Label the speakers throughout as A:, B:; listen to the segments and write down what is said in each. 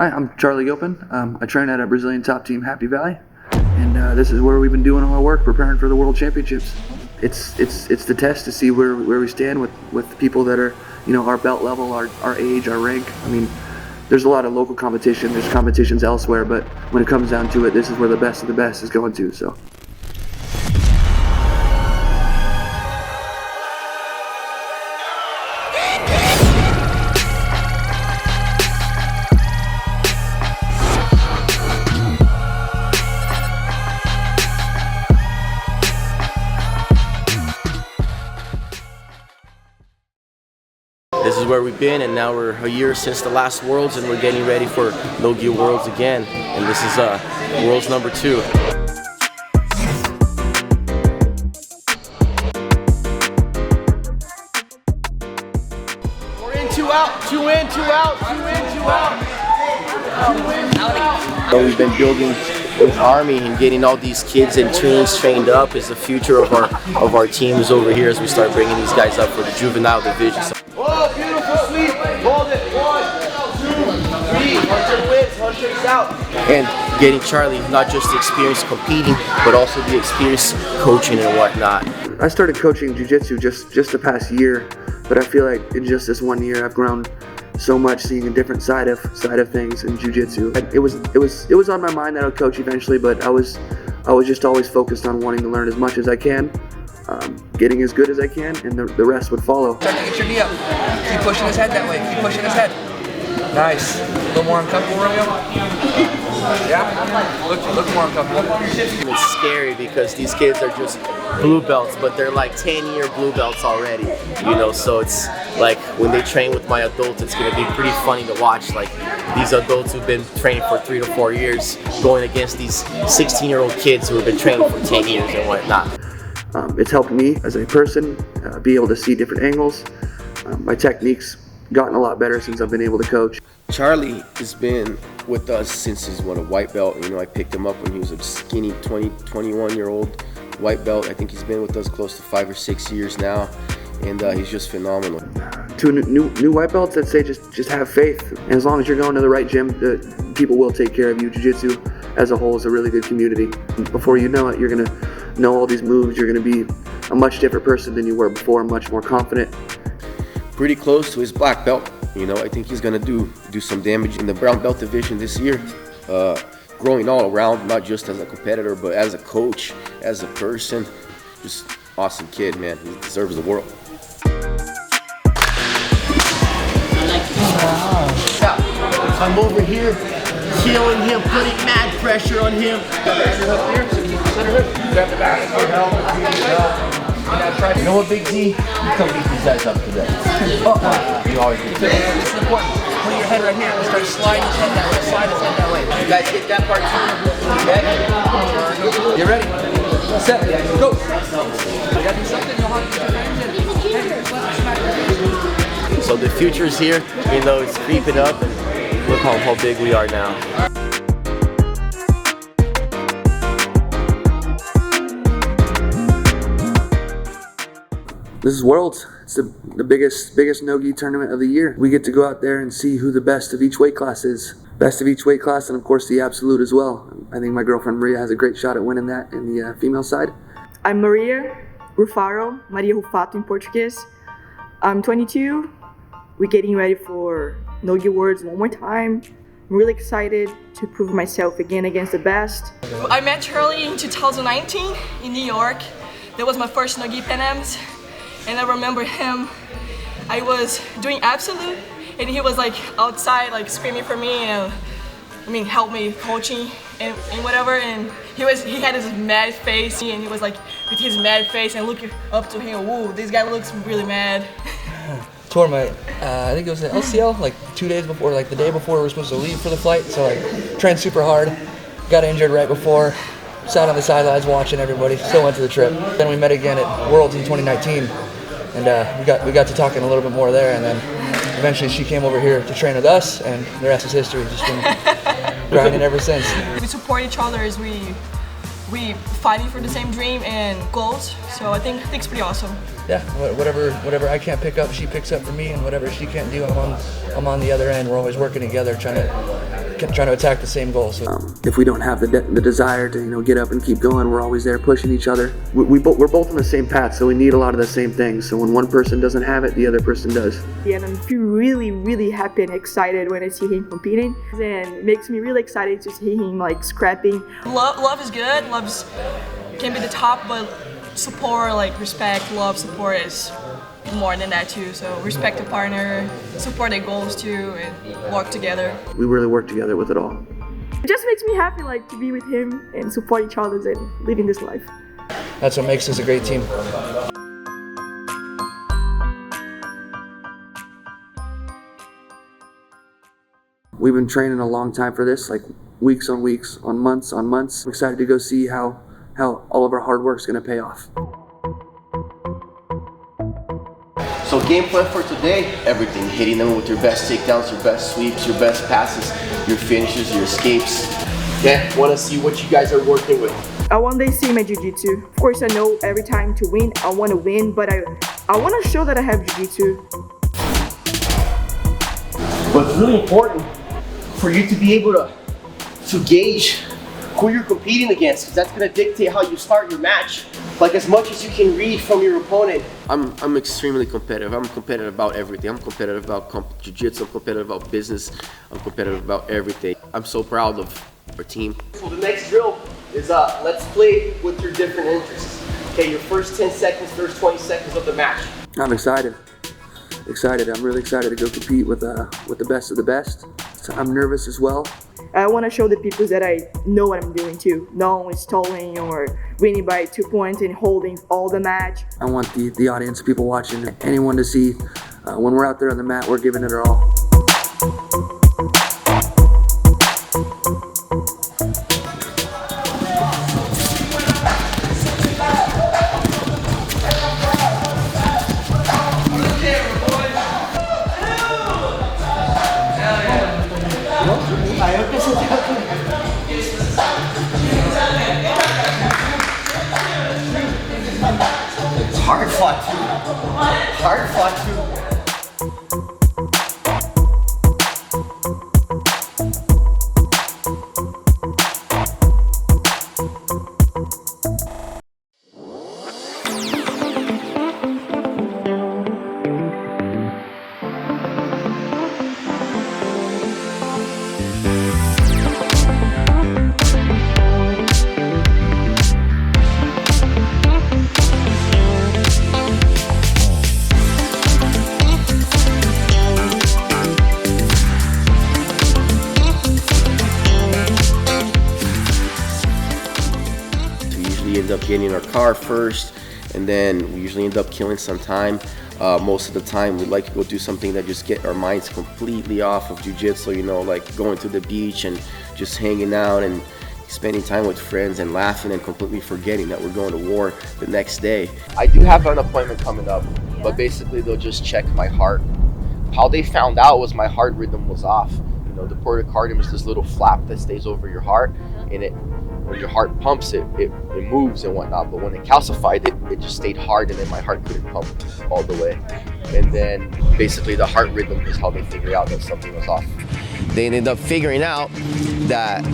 A: Hi, I'm Charlie Gilpin. I train at a Brazilian top team, Happy Valley, and this is where we've been doing all our work, preparing for the World Championships. It's the test to see where we stand with people that are, our belt level, our age, our rank. I mean, there's a lot of local competition. There's competitions elsewhere, but when it comes down to it, this is where the best of the best is going to. So.
B: This is where we've been, and now we're a year since the last Worlds, and we're getting ready for Nogi Worlds again. And this is Worlds number 2. We're in, 2 out, 2 in, 2 out, 2 in, 2 out. 2 in, 2 out. So we've been building this army and getting all these kids and teens trained up is the future of our teams over here as we start bringing these guys up for the juvenile division. So, oh, beautiful sweep. Hold it. 1, 2, 3. Hunter wins. Hunter's out. And getting Charlie not just the experience competing, but also the experience coaching and whatnot.
A: I started coaching Jiu-Jitsu just the past year, but I feel like in just this 1 year I've grown so much, seeing a different side of things in Jiu-Jitsu. It was on my mind that I would coach eventually, but I was just always focused on wanting to learn as much as I can. Getting as good as I can, and the rest would follow.
C: Start to get your knee up. Keep pushing his head that way. Keep pushing his head. Nice. A little more uncomfortable, Romeo? Yeah? Look more uncomfortable.
B: It's scary because these kids are just blue belts, but they're like 10-year blue belts already. So it's like when they train with my adults, it's going to be pretty funny to watch. Like these adults who've been training for 3 to 4 years going against these 16-year-old kids who have been training for 10 years and whatnot.
A: It's helped me as a person be able to see different angles. My technique's gotten a lot better since I've been able to coach.
D: Charlie has been with us since he's won a white belt. I picked him up when he was a skinny 21-year-old white belt. I think he's been with us close to 5 or 6 years now, and he's just phenomenal.
A: To new white belts that say just have faith, and as long as you're going to the right gym, people will take care of you. Jiu-Jitsu as a whole is a really good community. Before you know it, you're gonna know all these moves. You're gonna be a much different person than you were before, much more confident.
D: Pretty close to his black belt. I think he's gonna do some damage in the brown belt division this year. Growing all around, not just as a competitor, but as a coach, as a person. Just awesome kid, man. He deserves the world.
B: I'm over here killing him, putting mad pressure on him. You know what, Big D? You come beat these guys up today. You always do.
C: This is important. Put your head right here and start sliding his head that way. Slide his head that way. You guys get that part too. Okay? You ready? Set. Go. You gotta do something. You know how to do.
B: So the future's here, it's creeping up, and look how big we are now.
A: This is Worlds. It's the biggest Nogi tournament of the year. We get to go out there and see who the best of each weight class is. Best of each weight class, and of course the absolute as well. I think my girlfriend Maria has a great shot at winning that in the female side.
E: I'm Maria Ruffatto in Portuguese. I'm 22. We're getting ready for Nogi Worlds one more time. I'm really excited to prove myself again against the best.
F: I met Charlie in 2019 in New York. That was my first Nogi Pan Ams. And I remember him, I was doing absolute, and he was like outside like screaming for me and help me coaching and whatever, and he had his mad face, and he was like with his mad face and looking up to him, whoa, this guy looks really mad.
C: Tore my, I think it was the LCL, like 2 days before, like the day before we were supposed to leave for the flight, so like trained super hard, got injured right before, sat on the sidelines watching everybody, still went to the trip. Then we met again at Worlds in 2019, and we got to talking a little bit more there, and then eventually she came over here to train with us, and the rest is history. Just been grinding ever since.
F: We support each other as we fighting for the same dream and goals, so I think it's pretty awesome.
C: Yeah, whatever I can't pick up, she picks up for me, and whatever she can't do, I'm on the other end. We're always working together, trying to trying to attack the same goal. So
A: if we don't have the desire to get up and keep going, we're always there pushing each other. We're both on the same path, so we need a lot of the same things. So when one person doesn't have it, the other person does.
E: Yeah, and I feel really, really happy and excited when I see him competing, and it makes me really excited to see him like scrapping.
F: Love is good. Love can be the top, but support, like respect, love, support is more than that too. So respect the partner, support their goals too, and work together.
A: We really work together with it all.
E: It just makes me happy like to be with him and support each other and living this life.
C: that's what makes us a great team.
A: We've been training a long time for this, like weeks on weeks, on months on months. We're excited to go see how all of our hard work is going to pay off.
B: So game plan for today, everything. Hitting them with your best takedowns, your best sweeps, your best passes, your finishes, your escapes. Yeah, want to see what you guys are working with.
E: I one day see my jiu-jitsu. Of course, I know every time to win, I want to win, but I want to show that I have jiu-jitsu.
B: But it's really important for you to be able to gauge who you're competing against, because that's going to dictate how you start your match. Like as much as you can read from your opponent. I'm extremely competitive. I'm competitive about everything. I'm competitive about jiu-jitsu. I'm competitive about business. I'm competitive about everything. I'm so proud of our team. So the next drill is let's play with your different interests. Okay, your first 10 seconds, first 20 seconds of the match.
A: I'm excited. I'm really excited to go compete with the best of the best. So I'm nervous as well.
E: I want to show the people that I know what I'm doing too. Not only stalling or winning by 2 points and holding all the match.
A: I want the audience, people watching, anyone to see when we're out there on the mat, we're giving it our all.
B: Hard fought too. Hard fought too. End up getting in our car first, and then we usually end up killing some time. Most of the time we like to go do something that just get our minds completely off of jiu-jitsu, like going to the beach and just hanging out and spending time with friends and laughing and completely forgetting that we're going to war the next day. I do have an appointment coming up, but basically they'll just check my heart. How they found out was my heart rhythm was off. The pericardium is this little flap that stays over your heart, and when your heart pumps, it moves and whatnot, but when it calcified, it just stayed hard, and then my heart couldn't pump all the way. And then basically the heart rhythm is how they figured out that something was off. They ended up figuring out that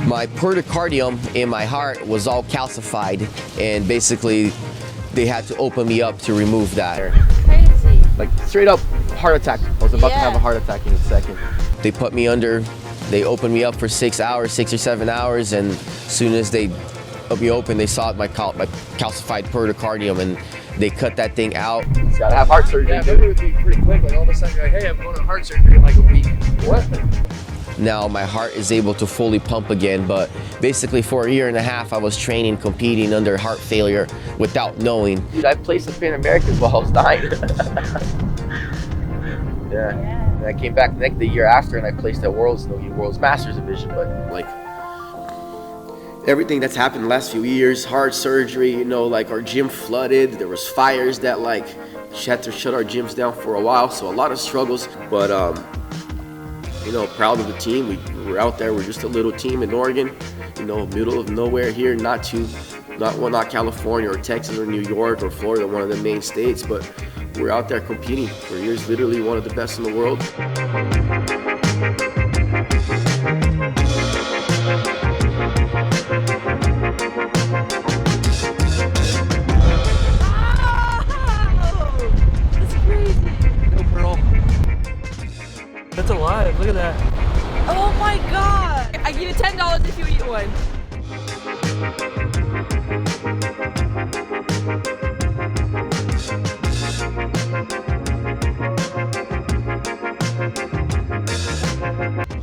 B: my pericardium in my heart was all calcified, and basically they had to open me up to remove that.
G: Crazy.
B: Like straight up heart attack. I was about to have a heart attack in a second. They put me under. They opened me up for 6 hours, 6 or 7 hours, and as soon as they me open, they saw my calcified pericardium, and they cut that thing out. You gotta have heart surgery.
C: Yeah, maybe it would be pretty quick. Like all of a sudden you're like, hey, I'm going to heart surgery in like a week. What?
B: Now my heart is able to fully pump again, but basically for 1.5 years I was training, competing under heart failure without knowing. Dude, I placed the Pan Americans while I was dying. Yeah. And I came back the year after, and I placed at Worlds, Nogi Worlds Masters Division. But like everything that's happened the last few years, heart surgery, like our gym flooded. There was fires that had to shut our gyms down for a while. So a lot of struggles. But proud of the team. We're out there. We're just a little team in Oregon, middle of nowhere here. Not California or Texas or New York or Florida, one of the main states, but we're out there competing. We're literally one of the best in the world.
G: Oh my god! I give you $10 if you eat one.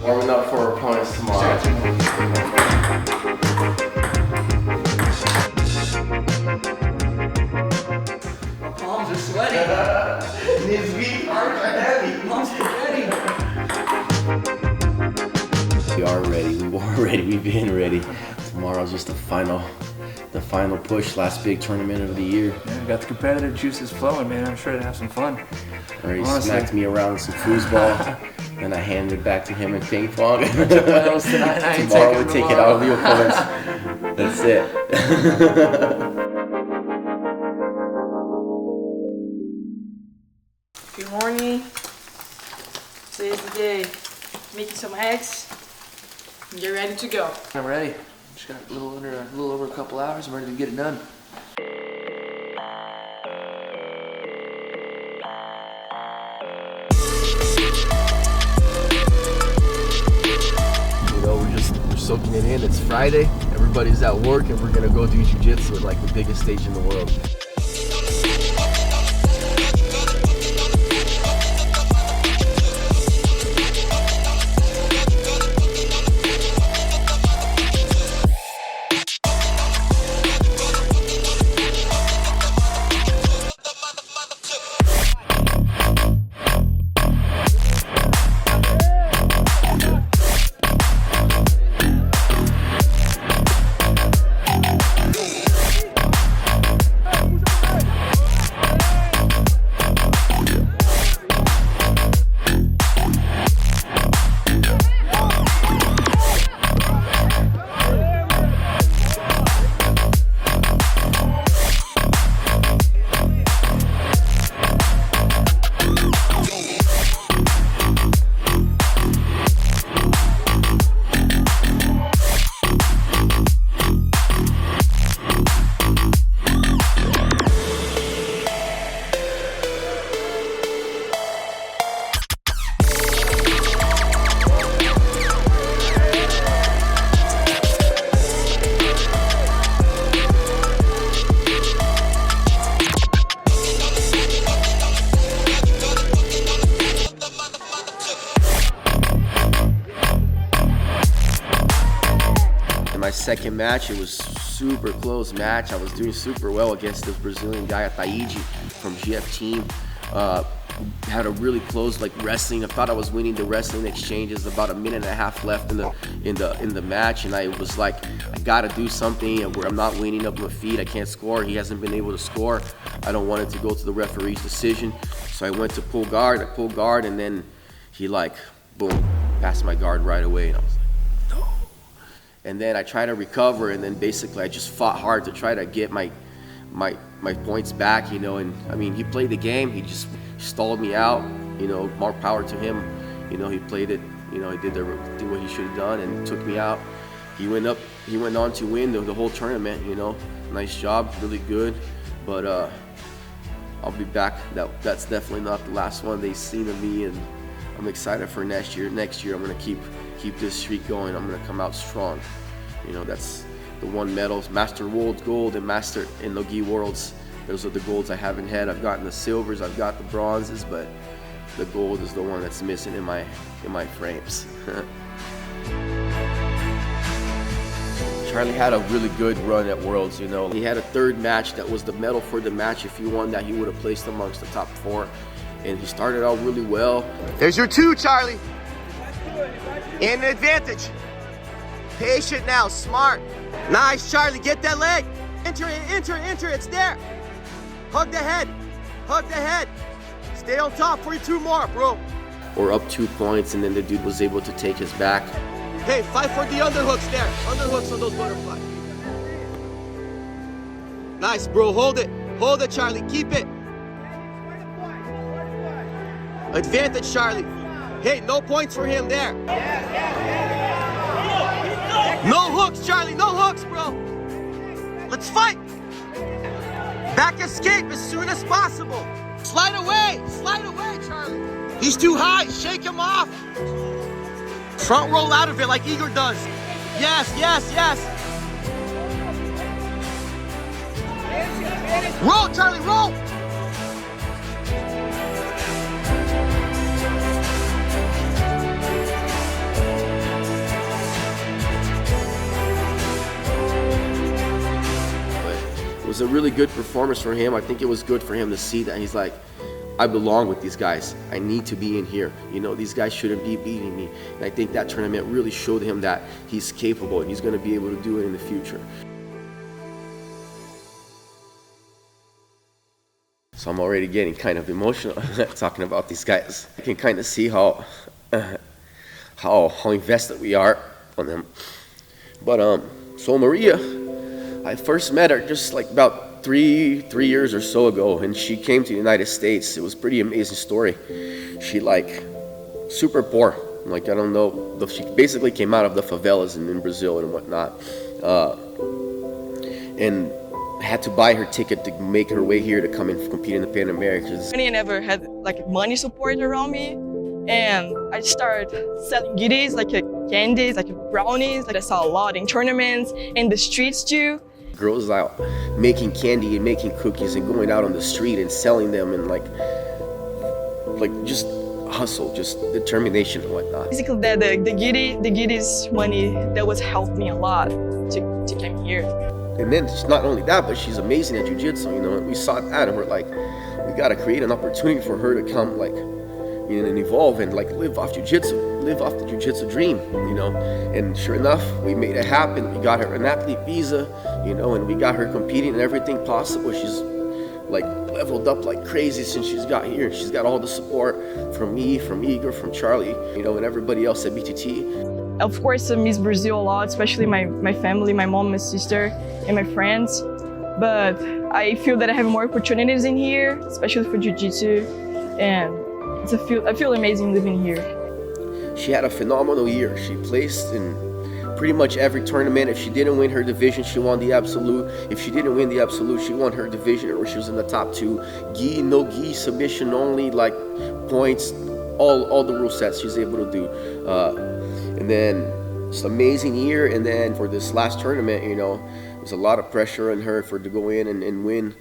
B: Warming up for our opponents tomorrow.
C: My palms are sweaty.
B: These feet are heavy.
C: Palms are ready.
B: We are ready. We were ready. We've been ready. Tomorrow's just the final push. Last big tournament of the year.
A: Yeah, got the competitive juices flowing, man. I'm sure to have some fun.
B: Already
A: Honestly.
B: smacked me around with some foosball. Then I handed it back to him in ping pong.
A: Tomorrow
B: Tomorrow we take it out of the opponents. That's it.
E: Good morning. Today's the day. Making some eggs. Get ready to go.
C: I'm ready. Just got a little over a couple hours. I'm ready to get it done.
B: You know, we're soaking it in. It's Friday. Everybody's at work, and we're gonna go do jiu-jitsu at like the biggest stage in the world. My second match, it was super close match. I was doing super well against this Brazilian guy, Ataíde from GF team. Had a really close like wrestling. I thought I was winning the wrestling exchanges. About a minute and a half left in the match, and I was like, I gotta do something. Where I'm not winning up my feet, I can't score. He hasn't been able to score. I don't want it to go to the referee's decision, so I went to pull guard. I pulled guard, and then he like boom passed my guard right away, and I was like, no. And then I tried to recover, and then basically I just fought hard to try to get my points back, you know. And I mean, he played the game. He just stalled me out, you know. More power to him, you know. He played it, you know. He did what he should have done and took me out. He went on to win the whole tournament, you know. Nice job, really good. But I'll be back. That's definitely not the last one they've seen of me, and I'm excited for next year. Next year I'm gonna keep this streak going. I'm gonna come out strong. You know, that's the one medals, Master Worlds Gold and Master in Nogi Worlds. Those are the golds I haven't had. I've gotten the silvers, I've got the bronzes, but the gold is the one that's missing in my frames. Charlie had a really good run at Worlds, you know. He had a third match that was the medal for the match. If he won that, he would have placed amongst the top 4. And he started out really well.
H: There's your 2, Charlie. And an advantage. Patient now, smart. Nice, Charlie, get that leg. Enter, it's there. Hug the head, Stay on top for 2 more, bro.
B: Or up 2 points, and then the dude was able to take his back.
H: Hey, fight for the underhooks there. Underhooks on those butterflies. Nice, bro, hold it, Charlie, keep it. Advantage, Charlie. Hey, no points for him there. No hooks, Charlie, no hooks, bro. Let's fight. Back escape as soon as possible. Slide away, Charlie. He's too high, shake him off. Front roll out of it like Igor does. Yes, yes, yes. Roll, Charlie, roll.
D: It was a really good performance for him. I think it was good for him to see that he's like, I belong with these guys. I need to be in here. You know, these guys shouldn't be beating me. And I think that tournament really showed him that he's capable and he's going to be able to do it in the future. So I'm already getting kind of emotional talking about these guys. I can kind of see how invested we are on them. But so Maria, I first met her just like about three years or so ago, and she came to the United States. It was a pretty amazing story. She like super poor, like I don't know, she basically came out of the favelas in Brazil and whatnot, and had to buy her ticket to make her way here to come and compete in the Pan Americans.
F: I never had like money support around me, and I started selling goodies like candies, like brownies. Like I saw a lot in tournaments, in the streets too.
D: Girls out making candy and making cookies and going out on the street and selling them, and like just hustle, just determination and whatnot.
F: Basically, the goodies money that was helped me a lot to come here.
D: And then it's not only that, but she's amazing at jiu-jitsu, you know, and we saw that and we're like, we gotta create an opportunity for her to come like, you know, and evolve and like live off jiu-jitsu, live off the jiu-jitsu dream, you know. And sure enough, we made it happen. We got her an athlete visa, you know, and we got her competing in everything possible. She's like leveled up like crazy since she's got here. She's got all the support from me, from Igor, from Charlie, you know, and everybody else at BTT.
F: Of course, I miss Brazil a lot, especially my family, my mom, my sister, and my friends. But I feel that I have more opportunities in here, especially for jiu-jitsu, and I feel amazing living here.
D: She had a phenomenal year. She placed in pretty much every tournament. If she didn't win her division, she won the absolute. If she didn't win the absolute, she won her division, or she was in the top 2. Gi, no gi, submission only, like points, all the rule sets she's able to do. And then it's an amazing year. And then for this last tournament, you know, there's a lot of pressure on her to go in and win.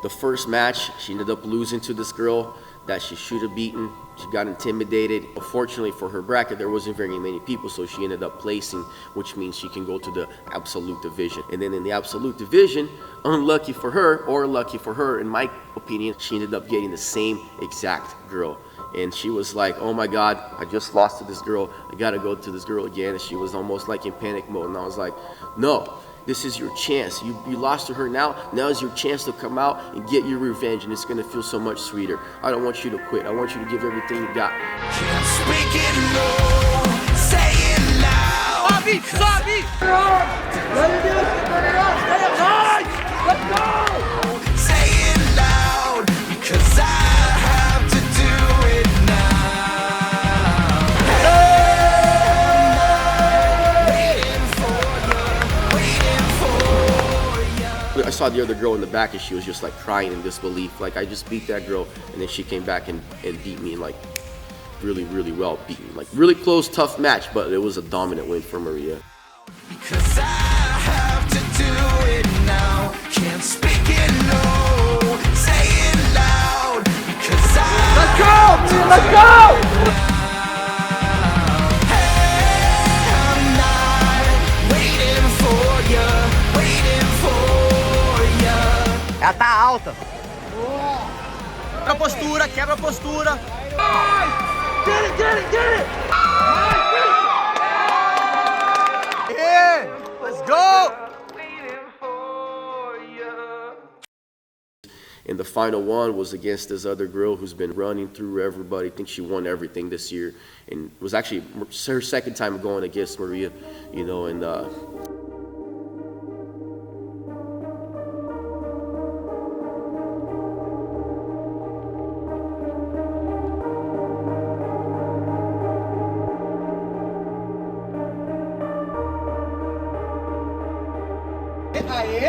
D: The first match, she ended up losing to this girl that she should have beaten. She got intimidated. Fortunately for her bracket, there wasn't very many people, so she ended up placing, which means she can go to the absolute division. And then in the absolute division, unlucky for her, or lucky for her, in my opinion, she ended up getting the same exact girl. And she was like, oh my God, I just lost to this girl. I gotta go to this girl again. And she was almost like in panic mode. And I was like, no. This is your chance. You lost to her now. Now is your chance to come out and get your revenge, and it's gonna feel so much sweeter. I don't want you to quit. I want you to give everything you got.
I: Speaking low, saying loud.
H: Sobe!
I: Let's go! Saying loud, because I have to do it now.
D: I saw the other girl in the back and she was just like crying in disbelief. Like, I just beat that girl, and then she came back and beat me, and like really, really well beaten. Like really close, tough match, but it was a dominant win for Maria.
I: Because I have to do it now. Can't speak it low, say it loud. Because I
H: Let's go! Let's go!
I: I'm not waiting for you, waiting for you.
H: Ela tá alta. Quebra a postura. Get it, get it, get it! Yeah, let's go!
D: And the final one was against this other girl who's been running through everybody. I think she won everything this year, and it was actually her second time going against Maria, you know, and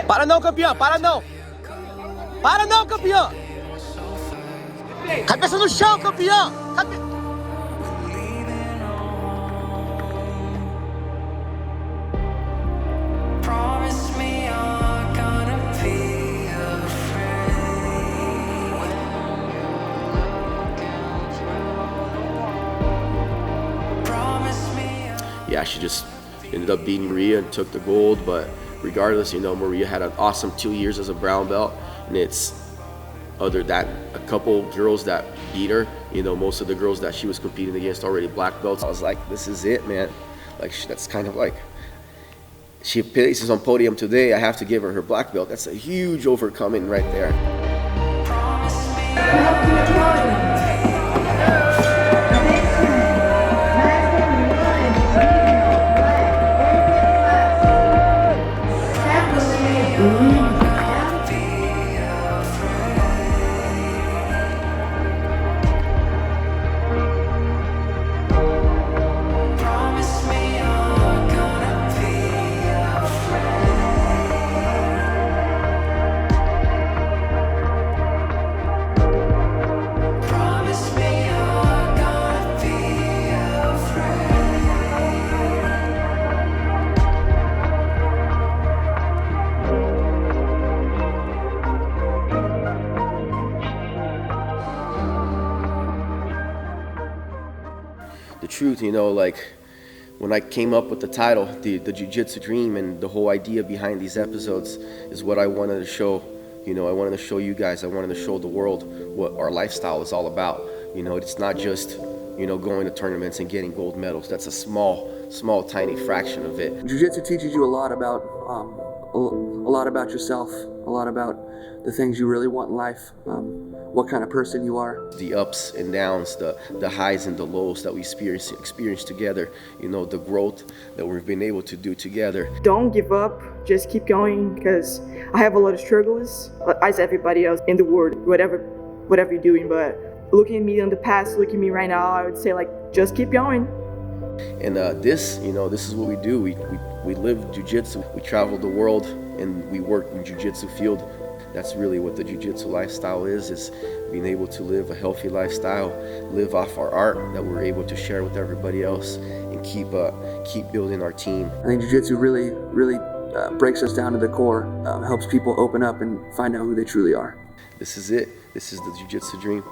H: Para não, campeão, para não! Para não, campeão! Cabeça no chão, campeão!
I: Promise me you're gonna be afraid. Promise me.
D: Yeah, she just ended up beating Maria and took the gold, but regardless, you know, Maria had an awesome 2 years as a brown belt, and it's other than a couple girls that beat her, you know, most of the girls that she was competing against already black belts. I was like, this is it, man. Like, that's kind of like, she places on podium today, I have to give her her black belt. That's a huge overcoming right there. The truth, you know, like when I came up with the title, the Jiu-Jitsu Dream, and the whole idea behind these episodes is what I wanted to show. You know, I wanted to show you guys, I wanted to show the world what our lifestyle is all about. You know, it's not just, you know, going to tournaments and getting gold medals. That's a small, tiny fraction of it.
A: Jiu-Jitsu teaches you a lot about yourself, a lot about the things you really want in life, what kind of person you are.
D: The ups and downs, the highs and the lows that we experience together, you know, the growth that we've been able to do together.
E: Don't give up, just keep going, because I have a lot of struggles, as everybody else in the world, whatever you're doing, but looking at me in the past, looking at me right now, I would say, like, just keep going.
D: And this, you know, this is what we do. We live jiu-jitsu. We travel the world and we work in jiu-jitsu field. That's really what the jiu-jitsu lifestyle is being able to live a healthy lifestyle, live off our art that we're able to share with everybody else, and keep building our team.
A: I think jiu-jitsu really breaks us down to the core, helps people open up and find out who they truly are.
D: This is it. This is the Jiu-Jitsu Dream.